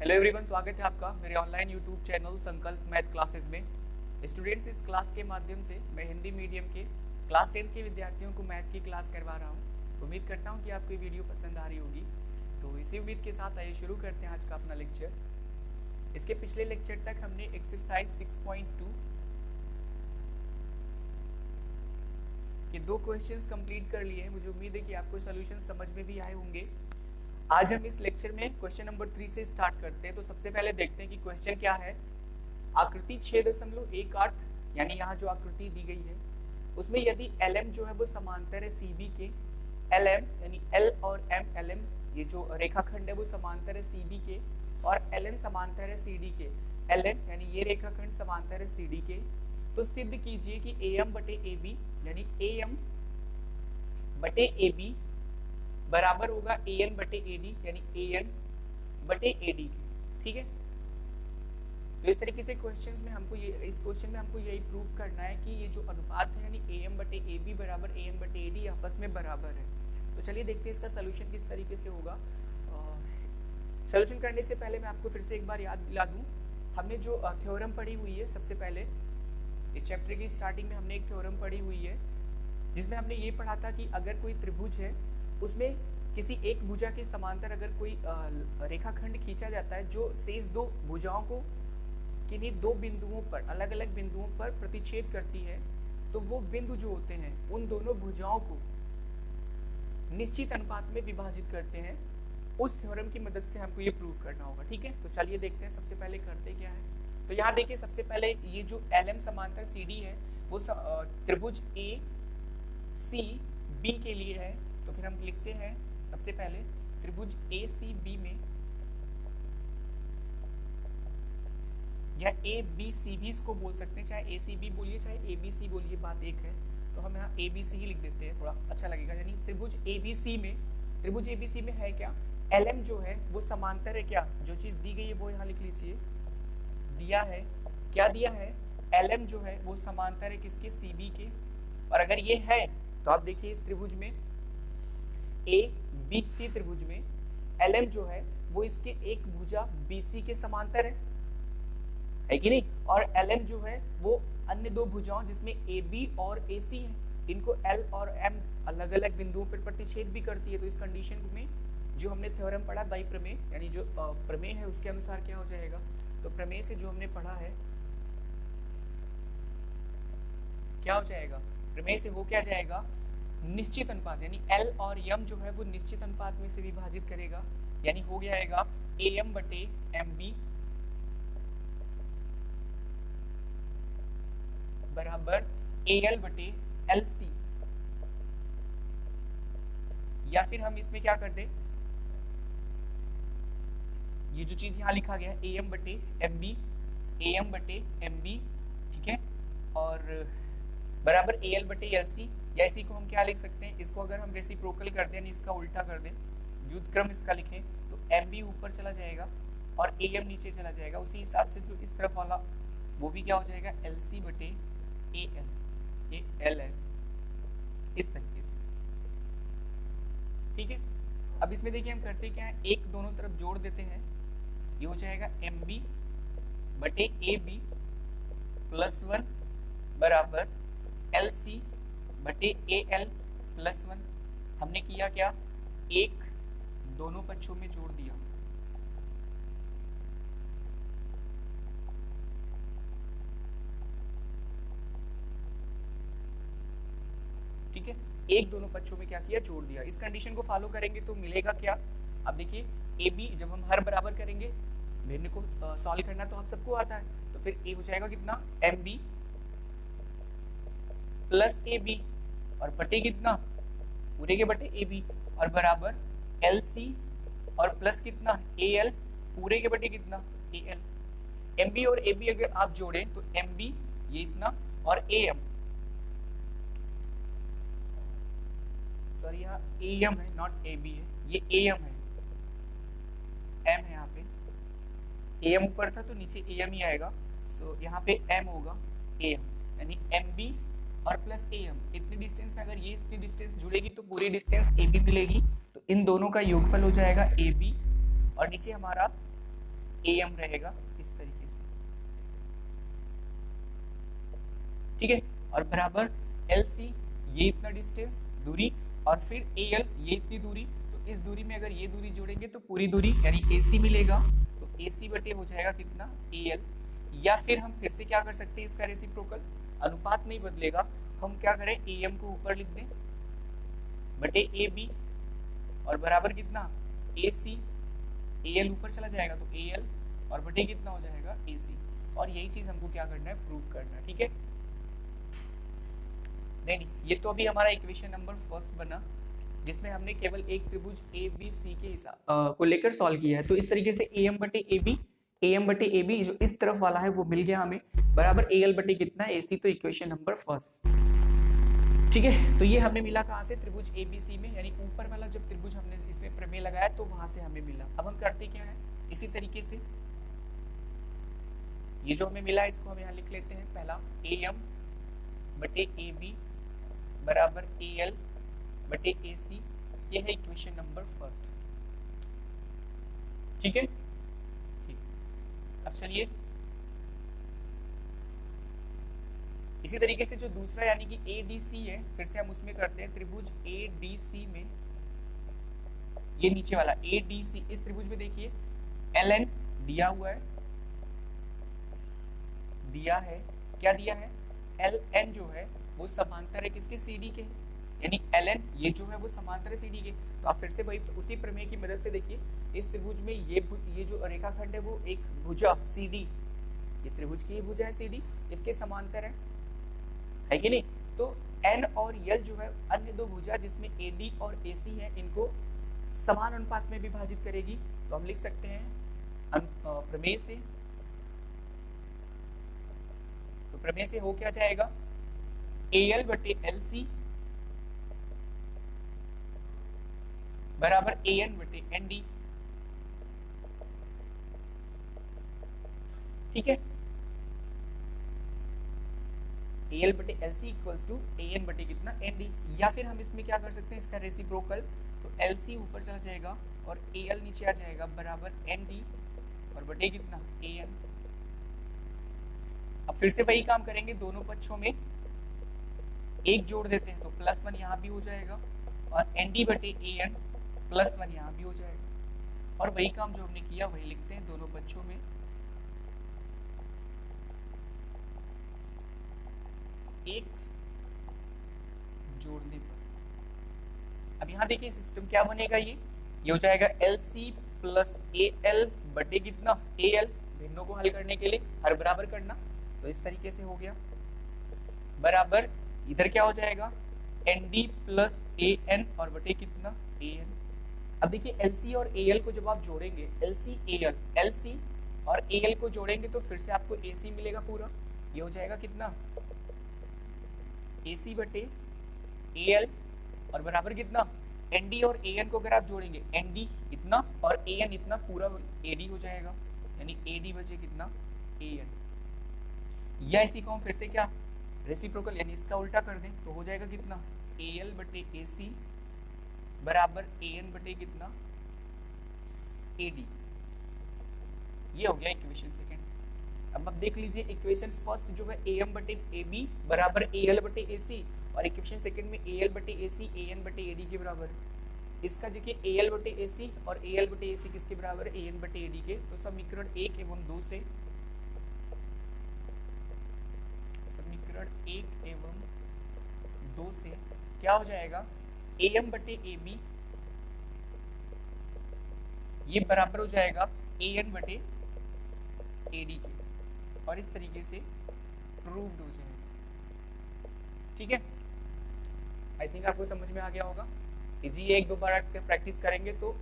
Hello everyone, स्वागत है आपका मेरे ऑनलाइन यूट्यूब चैनल संकल्प मैथ क्लासेस में। स्टूडेंट्स, इस क्लास के माध्यम से मैं हिंदी मीडियम के क्लास 10 के विद्यार्थियों को मैथ की क्लास करवा रहा हूँ। उम्मीद करता हूँ कि आपको ये वीडियो पसंद आ रही होगी। तो इसी उम्मीद के साथ आइए शुरू करते हैं आज का अपना लेक्चर। इसके पिछले लेक्चर तक हमने एक्सरसाइज 6.2 के 2 क्वेश्चंस कंप्लीट कर लिए हैं। मुझे उम्मीद है कि आपको सॉल्यूशन समझ में भी आए होंगे। आज हम इस लेक्चर में क्वेश्चन नंबर 3 से स्टार्ट करते हैं। तो सबसे पहले देखते हैं कि क्वेश्चन क्या है। आकृति 6.18 यानी यहाँ जो आकृति दी गई है उसमें यदि LM जो है वो समांतर है CB के, LM यानी L और M, LM ये जो रेखाखंड है वो समांतर है CB के और LN समांतर है CD के। LN यानी ये रेखाखंड समांतर है CD के। तो सिद्ध कीजिए कि AM बटे AB यानी AM बटे AB बराबर होगा AN बटे AD यानी AN बटे AD। ठीक है, तो इस तरीके से क्वेश्चंस में हमको इस क्वेश्चन में हमको यही प्रूव करना है कि ये जो अनुपात है यानी AM बटे AB बराबर AN बटे AD आपस में बराबर है। तो चलिए देखते हैं इसका सोल्यूशन किस तरीके से होगा। सोल्यूशन करने से पहले मैं आपको फिर से एक बार याद दिला दूं, हमने जो थ्योरम पढ़ी हुई है सबसे पहले इस चैप्टर की स्टार्टिंग में हमने एक थ्योरम पढ़ी हुई है जिसमें हमने ये पढ़ा था कि अगर कोई त्रिभुज है उसमें किसी एक भुजा के समांतर अगर कोई रेखाखंड खींचा जाता है जो शेष 2 भुजाओं को किन्हीं 2 बिंदुओं पर अलग अलग बिंदुओं पर प्रतिच्छेद करती है, तो वो बिंदु जो होते हैं उन दोनों भुजाओं को निश्चित अनुपात में विभाजित करते हैं। उस थ्योरम की मदद से हमको ये प्रूव करना होगा। ठीक है, तो चलिए देखते हैं सबसे पहले करते क्या है। तो यहाँ देखिए सबसे पहले ये जो LM समांतर CD है वो त्रिभुज ACB के लिए है। तो फिर हम लिखते हैं सबसे पहले त्रिभुज ACB में या ABC भी इसको बोल सकते हैं, चाहे ACB बोलिए चाहे ABC बोलिए, बात एक है। तो हम यहाँ ABC ही लिख देते हैं, थोड़ा अच्छा लगेगा। यानी त्रिभुज ABC में है क्या, LM जो है वो समांतर है क्या, जो चीज दी गई है वो यहाँ लिख लीजिए। दिया है क्या, दिया है LM जो है वो समांतर है किसके, CB के। और अगर ये है तो आप देखिए इस त्रिभुज में ABC त्रिभुज में LM जो है वो इसके एक भुजा BC के समांतर है कि नहीं। और LM जो है वो अन्य 2 भुजाओं जिसमें AB और AC है, इनको L और M अलग अलग बिंदुओं पर प्रतिच्छेद भी करती है। तो इस कंडीशन में जो हमने थ्योरम पढ़ा द्वि प्रमेय यानी जो प्रमेय है उसके अनुसार क्या हो जाएगा, तो प्रमेय से जो हमने पढ़ा है क्या हो जाएगा, प्रमेय से हो क्या जाएगा, निश्चित अनुपात यानी L और M जो है वो निश्चित अनुपात में से विभाजित करेगा। यानी हो जाएगा AM बटे MB बराबर AL बटे LC। या फिर हम इसमें क्या कर दें, ये जो चीज यहाँ लिखा गया है AM बटे MB, ठीक है, और बराबर AL बटे LC। या इसी को हम क्या लिख सकते हैं, इसको अगर हम रेसिप्रोकल कर दें, इसका उल्टा कर दें, व्युत्क्रम इसका लिखें, तो MB ऊपर चला जाएगा और AM नीचे चला जाएगा। उसी हिसाब से जो इस तरफ वाला वो भी क्या हो जाएगा, LC बटे AL, ये L है इस तरीके से। ठीक है, अब इसमें देखिए हम करते क्या है, एक दोनों तरफ जोड़ देते हैं, ये हो जाएगा MB बटे AB प्लस 1 बराबर LC बटे AL प्लस 1। हमने किया क्या, एक दोनों पक्षों में जोड़ दिया। ठीक है, एक दोनों पक्षों में क्या किया, जोड़ दिया। इस कंडीशन को फॉलो करेंगे तो मिलेगा क्या, अब देखिए AB जब हम हर बराबर करेंगे, भिन्न को सॉल्व करना तो आप सबको आता है, तो फिर A हो जाएगा कितना, MB प्लस AB और बटे कितना, पूरे के बटे AB और बराबर LC और प्लस कितना AL पूरे के बटे कितना AL। MB और AB अगर आप जोड़ें तो MB ये इतना और AM, सॉरी यहाँ AM है नॉट AB है, ये AM है, M है यहाँ पे, AM ऊपर था तो नीचे AM ही आएगा। सो यहाँ पे M होगा AM यानी MB और प्लस AM। इतनी डिस्टेंस में अगर ये इतनी डिस्टेंस जुड़ेगी तो पूरी डिस्टेंस AB मिलेगी। तो इन दोनों का योगफल हो जाएगा AB और नीचे हमारा AM रहेगा इस तरीके से, ठीक है। और बराबर LC ये इतना डिस्टेंस दूरी, और फिर AL ये इतनी दूरी, तो इस दूरी में अगर ये दूरी जोड़ेंगे तो पूरी दूरी यानी AC मिलेगा, तो AC बटे हो जाएगा कितना AL। या फिर हम फिर से क्या कर सकते हैं, इसका रेसिप्रोकल, अनुपात नहीं बदलेगा, हम क्या करें AM को ऊपर लिख दें बटे AB, और बराबर कितना AC, AL ऊपर चला जाएगा तो AL, और बटे कितना हो जाएगा AC। और यही चीज हमको क्या करना है, प्रूव करना है, ठीक है। नहीं, ये तो अभी हमारा इक्वेशन नंबर फर्स्ट बना, जिसमें हमने केवल एक त्रिभुज ABC के हिसाब को लेकर सॉल्व किया है। तो इस तरीके से AM बटे AB जो इस तरफ वाला है वो मिल गया हमें, बराबर AL बटे कितना AC, तो इक्वेशन नंबर फर्स्ट, ठीक है। तो ये हमें मिला कहाँ से, त्रिभुज ABC में, यानी ऊपर वाला जब त्रिभुज हमने इसमें प्रमेय लगाया तो वहां से हमें मिला। अब हम करते क्या है, इसी तरीके से ये जो हमें मिला इसको हम यहाँ लिख लेते हैं। पहला AM बटे AB बराबर AL बटे AC, ये है इक्वेशन नंबर फर्स्ट, ठीक है। ठीक, अब चलिए इसी तरीके से जो दूसरा यानी कि ADC है, फिर से हम उसमें करते हैं। त्रिभुज ADC में ये नीचे वाला ADC, इस त्रिभुज में देखिए LN दिया हुआ है, दिया है क्या दिया है, LN जो है वो समांतर है किसके, CD के, यानी LN ये जो है वो समांतर है CD के। तो आप फिर से वही उसी प्रमेय की मदद से देखिए, इस त्रिभुज में ये जो रेखाखंड है वो एक भुजा CD, ये त्रिभुज की भुजा है CD, इसके समांतर है कि नहीं। तो N और L जो है अन्य दो भुजा जिसमें AD और AC है, इनको समान अनुपात में विभाजित करेगी। तो हम लिख सकते हैं प्रमेय से, तो प्रमेय से हो क्या जाएगा, AL बटे LC बराबर AN बटे ND, ठीक है। AL बटे LC इक्वल्स टू AN बटे कितना ND, या फिर हम इसमें क्या कर सकते हैं, इसका रेसिप्रोकल, तो LC ऊपर चला जाएगा और AL नीचे आ जाएगा, बराबर ND और बटे कितना AN। अब फिर से वही काम करेंगे, दोनों पक्षों में एक जोड़ देते हैं, तो +1 यहाँ भी हो जाएगा, और ND बटे AN +1 यहाँ भी हो जाएगा, और वही काम जो हमने किया वही लिखते हैं दोनों पक्षों में, एक जोड़ने पर। अब यहाँ देखिए सिस्टम क्या बनेगा, ये हो जाएगा LC प्लस AL बटे कितना AL, भिन्नों को हल करने के लिए हर बराबर करना, तो इस तरीके से हो गया, बराबर इधर क्या हो जाएगा ND प्लस AN और बटे कितना AN। अब देखिए LC और AL को जब आप जोड़ेंगे, LC और AL को जोड़ेंगे तो फिर से आपको AC मिलेगा पूरा, ये हो जाएगा कितना AC बटे AL और बराबर कितना ND और AN को अगर आप जोड़ेंगे ND इतना और AN इतना, पूरा AD हो जाएगा, यानी AD बचे कितना AN। या इसी को हम फिर से क्या रेसिप्रोकल यानी इसका उल्टा कर दें तो हो जाएगा कितना AL बटे AC बराबर AN बटे कितना AD। ये हो गया इक्वेशन सेकेंड। अब आप देख लीजिए इक्वेशन फर्स्ट जो है AM बटे AB बराबर AL बटे AC, और इक्वेशन सेकंड में AL बटे AC AN बटे AD के बराबर है। इसका देखिए AL बटे AC और AL बटे AC किसके बराबर है, AN बटे AD के। तो समीकरण 1 एवं 2 से, समीकरण 1 एवं 2 से क्या हो जाएगा, AM बटे AB ये बराबर हो जाएगा AN बटे AD के, और इस तरीके से प्रूव्ड हो जाएगा, ठीक है। आई थिंक आपको समझ में आ गया होगा, जी एक दो बार प्रैक्टिस करेंगे तो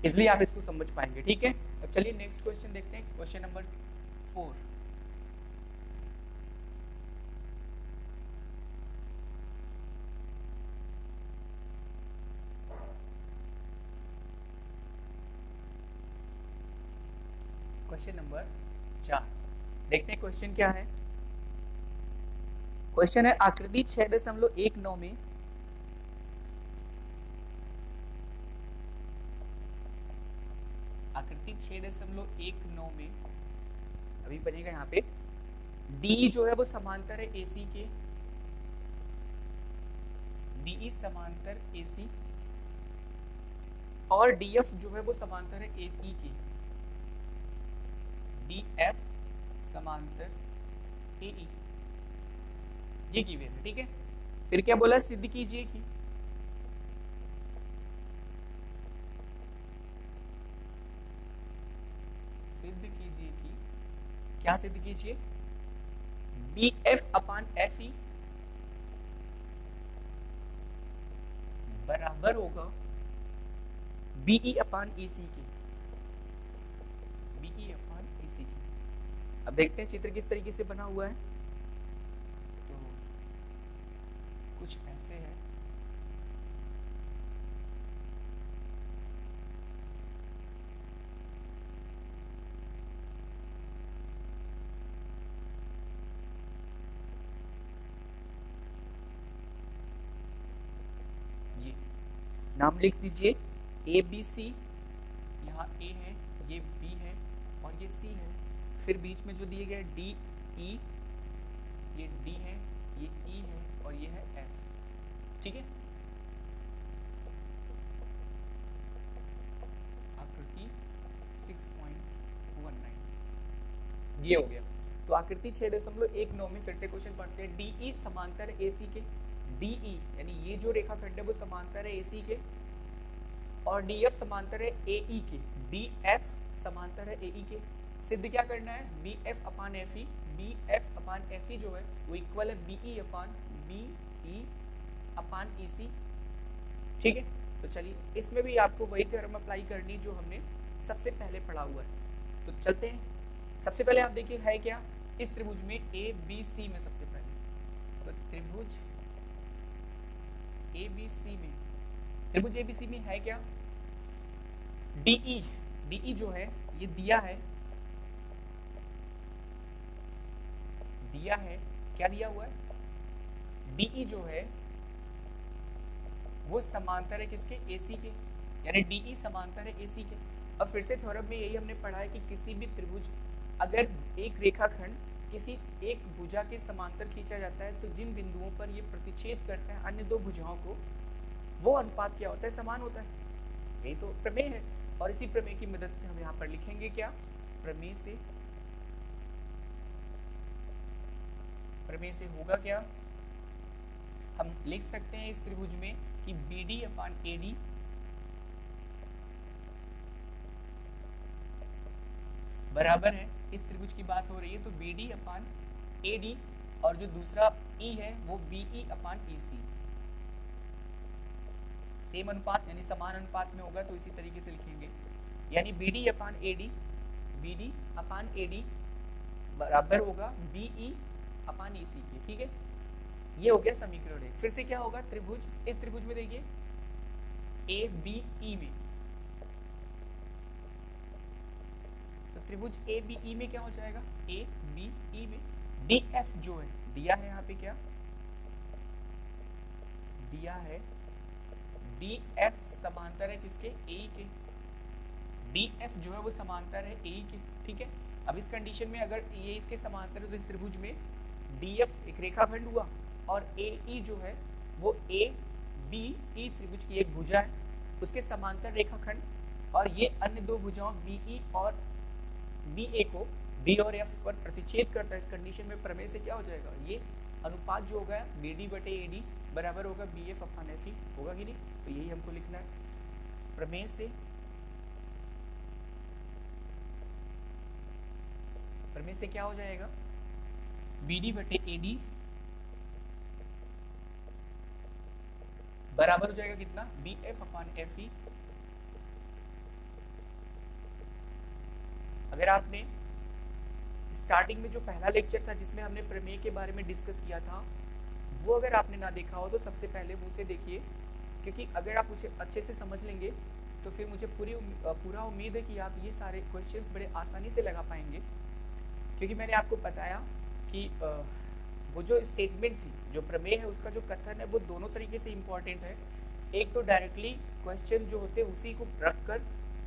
इसलिए आप इसको समझ पाएंगे, ठीक है। अब चलिए नेक्स्ट क्वेश्चन देखते हैं, क्वेश्चन नंबर 4। क्वेश्चन नंबर 4 देखते हैं क्वेश्चन क्या है। क्वेश्चन है आकृति 6.19 में आकृति 6.19 में अभी बनेगा यहाँ पे डी जो है वो समांतर है AC के, DE समांतर AC और DF जो है वो समांतर है AE के, DF समांतर AE, ये गिवन है, ठीक है। फिर क्या बोला, सिद्ध कीजिए कि क्या सिद्ध कीजिए, BF अपान FE बराबर होगा BE अपान EC की, BE अपान EC की। अब देखते हैं चित्र किस तरीके से बना हुआ है, तो कुछ ऐसे है। ये नाम लिख दीजिए ABC, यहाँ A है, ये B है और ये C है। फिर बीच में जो दिए गए DE, ये D है, ये E है और ये है F, ठीक है। आकृति 6.19 ये हो गया। तो आकृति 6.19 में फिर से क्वेश्चन पढ़ते हैं। DE समांतर है AC के, DE यानी ये जो रेखाखंड है वो समांतर है AC के, और DF समांतर है AE के, DF समांतर है AE के। सिद्ध क्या करना है, BF अपान FE, BF अपान FE जो है वो इक्वल है BE upon BE upon EC, ठीक है। तो चलिए इसमें भी आपको वही थ्योरम अप्लाई करनी जो हमने सबसे पहले पढ़ा हुआ है। तो चलते हैं। सबसे पहले आप देखिए है क्या, इस त्रिभुज में ABC में सबसे पहले, तो त्रिभुज ABC में है क्या, DE जो है ये दिया है, क्या दिया हुआ है, DE जो है वो समांतर है किसके, AC के, यानी DE समांतर है AC के। अब फिर से थ्योरम में यही हमने पढ़ा है कि किसी भी त्रिभुज अगर एक रेखाखंड किसी एक भुजा के समांतर खींचा जाता है तो जिन बिंदुओं पर ये प्रतिच्छेद करता है अन्य दो भुजाओं को, वो अनुपात क्या होता है, समान होता है। यही तो प्रमेय है, और इसी प्रमेय की मदद से हम यहाँ पर लिखेंगे क्या, प्रमेय से होगा क्या, हम लिख सकते हैं इस त्रिभुज में कि BD अपान AD बराबर है, इस त्रिभुज की बात हो रही है तो BD अपान AD, और जो दूसरा E है वो BE अपान EC, सेम अनुपात यानी समान अनुपात में होगा, तो इसी तरीके से लिखेंगे, यानी BD अपान AD बराबर होगा BE अपान EC के, ठीक है। ये हो गया समीकरण एक। फिर से क्या होगा, त्रिभुज, इस त्रिभुज में देखिए ABE में, तो त्रिभुज ABE में क्या हो जाएगा, ABE में DF जो है दिया है, यहाँ पे क्या दिया है, DF समांतर है किसके, AE के, DF जो है वो समांतर है AE के, ठीक है। अब इस कंडीशन में अगर ये इसके समांतर है तो इस त्रिभुज में DF एक रेखाखंड हुआ और AE जो है वो ABE त्रिभुज की एक भुजा है, उसके समांतर रेखाखंड, और ये अन्य दो भुजाओं BE और BA को B और F पर प्रतिच्छेद करता है। इस कंडीशन में प्रमेय से क्या हो जाएगा, ये अनुपात जो होगा BD बटे AD बराबर होगा BF अपान FE, होगा कि नहीं। तो यही हमको लिखना है, प्रमेय से क्या हो जाएगा, BD बटे AD बराबर हो जाएगा कितना, BF अपान FE। अगर आपने स्टार्टिंग में जो पहला लेक्चर था जिसमें हमने प्रमेय के बारे में डिस्कस किया था, वो अगर आपने ना देखा हो तो सबसे पहले वो उसे देखिए, क्योंकि अगर आप उसे अच्छे से समझ लेंगे तो फिर मुझे पूरा उम्मीद है कि आप ये सारे क्वेश्चंस बड़े आसानी से लगा पाएंगे। क्योंकि मैंने आपको बताया कि वो जो स्टेटमेंट थी, जो प्रमेय है उसका जो कथन है वो दोनों तरीके से इम्पॉर्टेंट है। एक तो डायरेक्टली क्वेश्चन जो होते हैं उसी को रख कर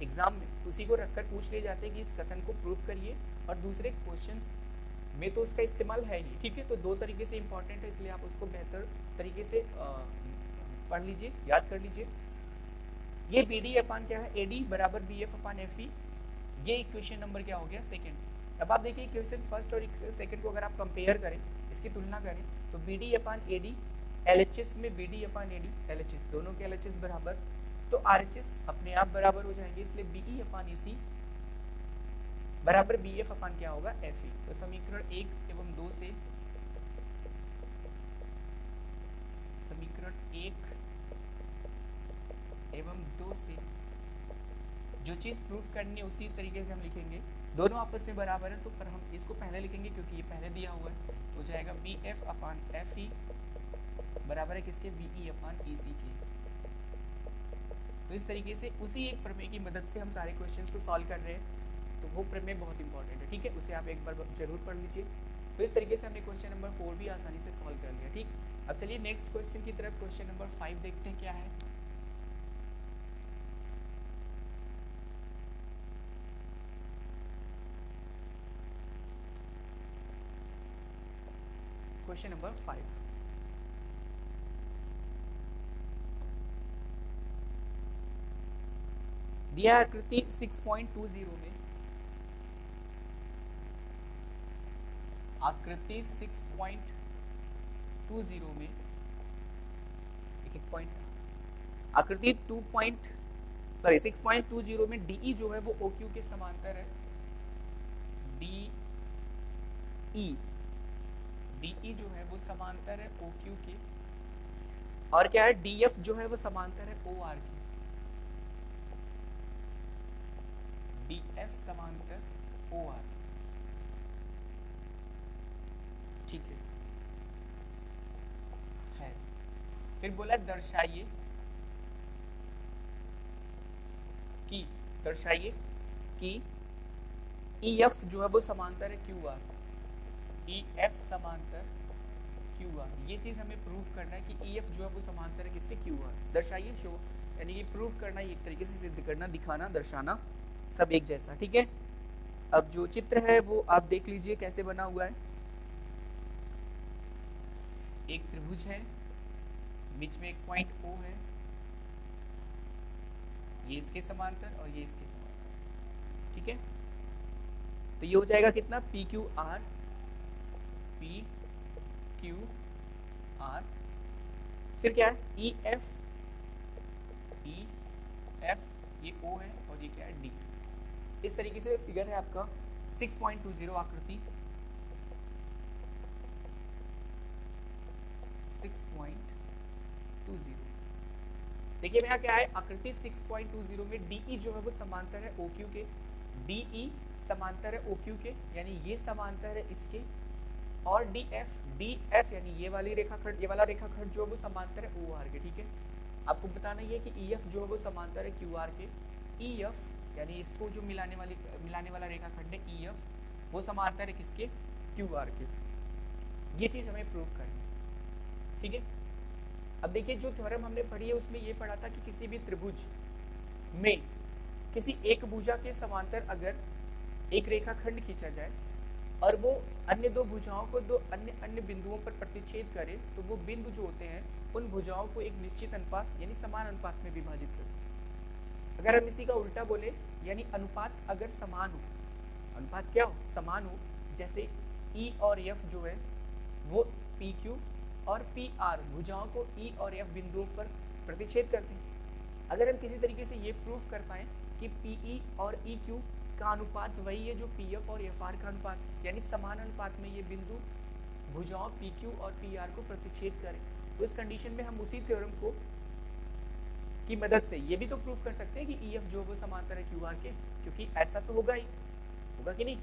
एग्जाम में उसी को रखकर पूछ ले जाते हैं कि इस कथन को प्रूव करिए, और दूसरे क्वेश्चंस में तो उसका इस्तेमाल है ही, ठीक है। तो दो तरीके से इंपॉर्टेंट है, इसलिए आप उसको बेहतर तरीके से पढ़ लीजिए, याद कर लीजिए। ये बी डी अपान क्या है, ए डी बराबर B F upon F E, ये इक्वेशन नंबर क्या हो गया, सेकंड। अब आप देखिए इक्वेशन फर्स्ट और सेकंड को अगर आप कंपेयर करें, इसकी तुलना करें, तो B D upon A D L H S में B D upon A D L H S, दोनों के एल एच एस बराबर, तो आर एच एस अपने आप बराबर हो जाएंगे, इसलिए बी ई अपान ई सी बराबर बी एफ अपान क्या होगा, एफ ई। तो समीकरण 1 एवं 2 से, समीकरण 1 एवं 2 से जो चीज़ प्रूफ करनी है उसी तरीके से हम लिखेंगे, दोनों आपस में बराबर है, तो पर हम इसको पहले लिखेंगे क्योंकि ये पहले दिया हुआ है, तो हो जाएगा B F upon F E बराबर है किसके, बी ई अपान ई सी के। तो इस तरीके से उसी एक प्रमेय की मदद से हम सारे क्वेश्चंस को सॉल्व कर रहे हैं, तो वो प्रमेय बहुत इंपॉर्टेंट है, ठीक है, उसे आप एक बार जरूर पढ़ लीजिए। तो इस तरीके से हमने क्वेश्चन नंबर 4 भी आसानी से सॉल्व कर लिया, ठीक। अब चलिए नेक्स्ट क्वेश्चन की तरफ, क्वेश्चन नंबर 5 देखते हैं क्या है। क्वेश्चन नंबर 5, दिया आकृति 6.20 में, आकृति 6.20 में एक पॉइंट, आकृति 6.20 में DE जो है वो OQ के समांतर है, DE जो है वो समांतर है OQ के, और क्या है DF जो है वो समांतर है OR के, DF समांतर OR, ठीक है। फिर बोला दर्शाइए कि EF जो है वो समांतर है QR, EF समांतर QR, ये चीज हमें प्रूव करना है कि EF जो है वो समांतर है किसके, QR। दर्शाइए शो यानी कि प्रूव करना, एक तरीके से सिद्ध करना, दिखाना, दर्शाना, सब एक जैसा, ठीक है। अब जो चित्र है वो आप देख लीजिए कैसे बना हुआ है। एक त्रिभुज है, बीच में एक पॉइंट O है, ये इसके समांतर और ये इसके समांतर, ठीक है। तो ये हो जाएगा कितना, PQR, फिर क्या है EF, ये O है, और ये क्या है D। इस तरीके से फिगर है आपका 6.20 आकृति, 6.20। देखिए मेरा क्या है, आकृति 6.20 में DE जो है वो समांतर है OQ के, DE समांतर है OQ के, यानी ये समांतर है इसके, और DF यानी ये वाली रेखाखंड, ये वाला रेखाखंड जो है वो समांतर है OR के, ठीक है। आपको बताना ये कि EF जो है वो समांतर है QR के, EF यानी इसको जो मिलाने वाला रेखाखंड है EF, वो समांतर है किसके, QR के। ये चीज़ हमें प्रूव करनी है, ठीक है। अब देखिए जो थ्योरम हमने पढ़ी है उसमें ये पढ़ा था कि किसी भी त्रिभुज में किसी एक भुजा के समांतर अगर एक रेखाखंड खींचा जाए और वो अन्य दो भुजाओं को दो अन्य बिंदुओं पर प्रतिच्छेद करे, तो वो बिंदु जो होते हैं उन भुजाओं को एक निश्चित अनुपात यानी समान अनुपात में विभाजित करते हैं। अगर हम इसी का उल्टा बोले, यानी अनुपात अगर समान हो, अनुपात क्या हो, समान हो, जैसे E और F जो है वो PQ और PR भुजाओं को E और F बिंदुओं पर प्रतिच्छेद करते हैं। अगर हम किसी तरीके से ये प्रूफ कर पाए कि PE और EQ का अनुपात वही है जो PF और FR का अनुपात, यानी समान अनुपात में ये बिंदु भुजाओं PQ और PR को प्रतिच्छेद करें, तो इस कंडीशन में हम उसी थ्योरम को की मदद से ये भी तो प्रूफ कर सकते हैं कि EF जो वो समांतर है QR के, क्योंकि ऐसा तो होगा ही, होगा कि नहीं।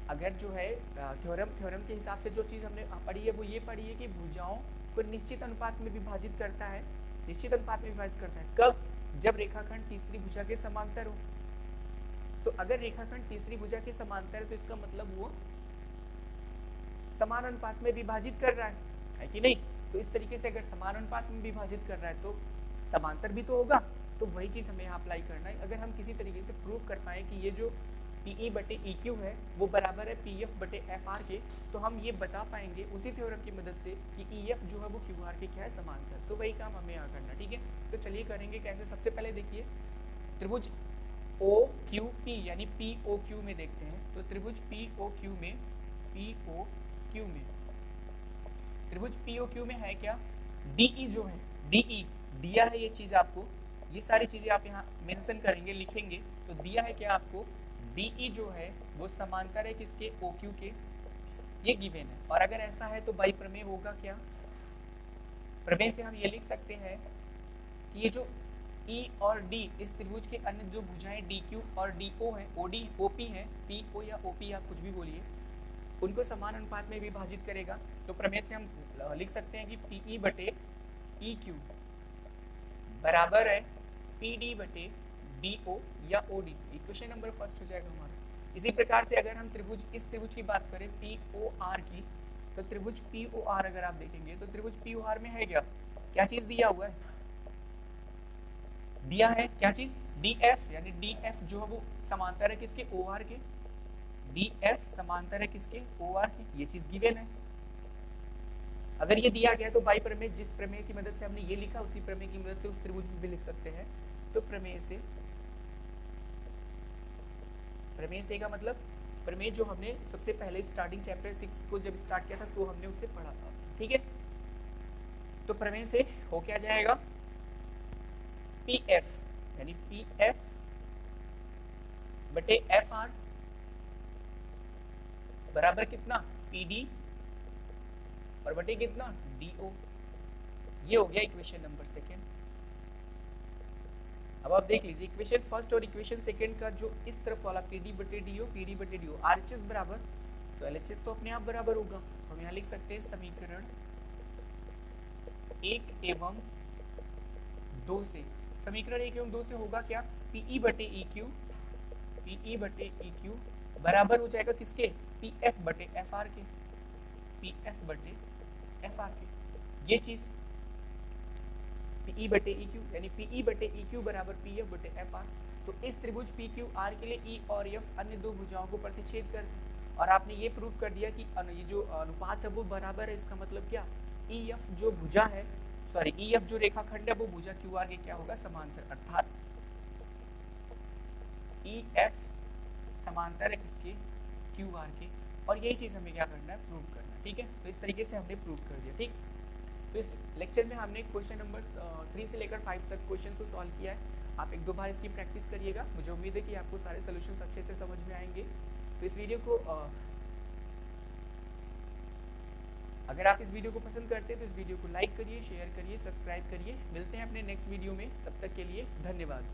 अगर जो है थ्योरम के हिसाब से जो चीज़ हमने पढ़ी है वो ये पढ़ी है कि भुजाओं को निश्चित अनुपात में विभाजित करता है, निश्चित अनुपात में विभाजित करता है कब, जब रेखाखंड तीसरी भुजा के समांतर हो। तो अगर रेखाखंड तीसरी भुजा के समांतर है तो इसका मतलब वो समान अनुपात में विभाजित कर रहा है कि नहीं। तो इस तरीके से अगर समान अनुपात में विभाजित कर रहा है तो समांतर भी तो होगा, तो वही चीज़ हमें यहाँ अप्लाई करना है। अगर हम किसी तरीके से प्रूव कर पाएँ कि ये जो PE बटे EQ है वो बराबर है PF बटे FR के, तो हम ये बता पाएंगे उसी थ्योरम की मदद से कि EF जो है वो QR के क्या है, समांतर। तो वही काम हमें यहाँ करना, ठीक है। तो चलिए करेंगे कैसे। सबसे पहले देखिए त्रिभुज OQP यानी POQ में देखते हैं। तो त्रिभुज POQ में त्रिभुज POQ में है क्या, DE जो है, DE दिया है ये चीज़ आपको, ये सारी चीज़ें आप यहाँ मेंशन करेंगे, लिखेंगे। तो दिया है क्या आपको, DE जो है वो समांतर है किसके, OQ के, ये गिवन है। और अगर ऐसा है तो बाई प्रमेय होगा क्या, प्रमेय से हम ये लिख सकते हैं कि ये जो E और D इस त्रिभुज के अन्य जो भुजाएं DQ और DO है, OD OP है, PO या OP आप कुछ भी बोलिए, उनको समान अनुपात में विभाजित करेगा। तो प्रमेय से हम लिख सकते हैं कि PE बटे EQ बराबर है PD बटे DO या OD। इक्वेशन नंबर फर्स्ट हो जाएगा हमारा। इसी प्रकार से अगर हम इस त्रिभुज की बात करें POR की, तो त्रिभुज POR अगर आप देखेंगे तो त्रिभुज POR में है क्या चीज़ दिया हुआ है, दिया है क्या चीज़, DF, यानी DF जो है वो समांतर है किसके, OR के, DF समांतर है किसके, OR के, ये चीज़ गिवन है। अगर ये दिया गया तो बाई प्रमेय, जिस प्रमेय की मदद से हमने ये लिखा उसी प्रमेय की मदद से उस त्रिभुज में भी लिख सकते हैं। तो प्रमेय से का मतलब, प्रमेय जो हमने सबसे पहले स्टार्टिंग चैप्टर 6 को जब स्टार्ट किया था तो हमने उससे पढ़ा था, ठीक है। तो प्रमेय से हो क्या जाएगा, PF यानी PF बटे FR बराबर कितना, PD और बटे कितना, DO। ये हो गया इक्वेशन नंबर सेकेंड। अब आप देख लीजिए इक्वेशन फर्स्ट और इक्वेशन सेकेंड का जो इस तरफ वाला PD बटे DO RHS बराबर, तो LHS तो अपने आप बराबर होगा। तो हम यहाँ लिख सकते हैं समीकरण 1 एवं 2 से, समीकरण 1 एवं 2 से होगा क्या, PE बटे EQ बराबर हो जाएगा किसके, PF बटे FR के, ये चीज PE बटे EQ यानी PE बटे EQ बराबर PF बटे FR। तो इस त्रिभुज PQR के लिए E और F अन्य दो भुजाओं को प्रतिच्छेद कर दें। और आपने ये प्रूफ कर दिया कि ये जो अनुपात है वो बराबर है। इसका मतलब क्या, EF जो भुजा है, EF जो रेखाखंड है वो भुजा QR के क्या होगा, समांतर, अर्थात EF समांतर है किसके, QR के। और यही चीज़ हमें क्या करना है, प्रूव करना है, ठीक है। तो इस तरीके से हमने प्रूव कर दिया, ठीक। तो इस लेक्चर में हमने क्वेश्चन नंबर 3 से लेकर 5 तक क्वेश्चंस को सॉल्व किया है। आप 1-2 बार इसकी प्रैक्टिस करिएगा। मुझे उम्मीद है कि आपको सारे सॉल्यूशंस अच्छे से समझ में आएंगे। तो इस वीडियो को अगर आप इस वीडियो को पसंद करते हैं तो इस वीडियो को लाइक करिए, शेयर करिए, सब्सक्राइब करिए। मिलते हैं अपने नेक्स्ट वीडियो में, तब तक के लिए धन्यवाद।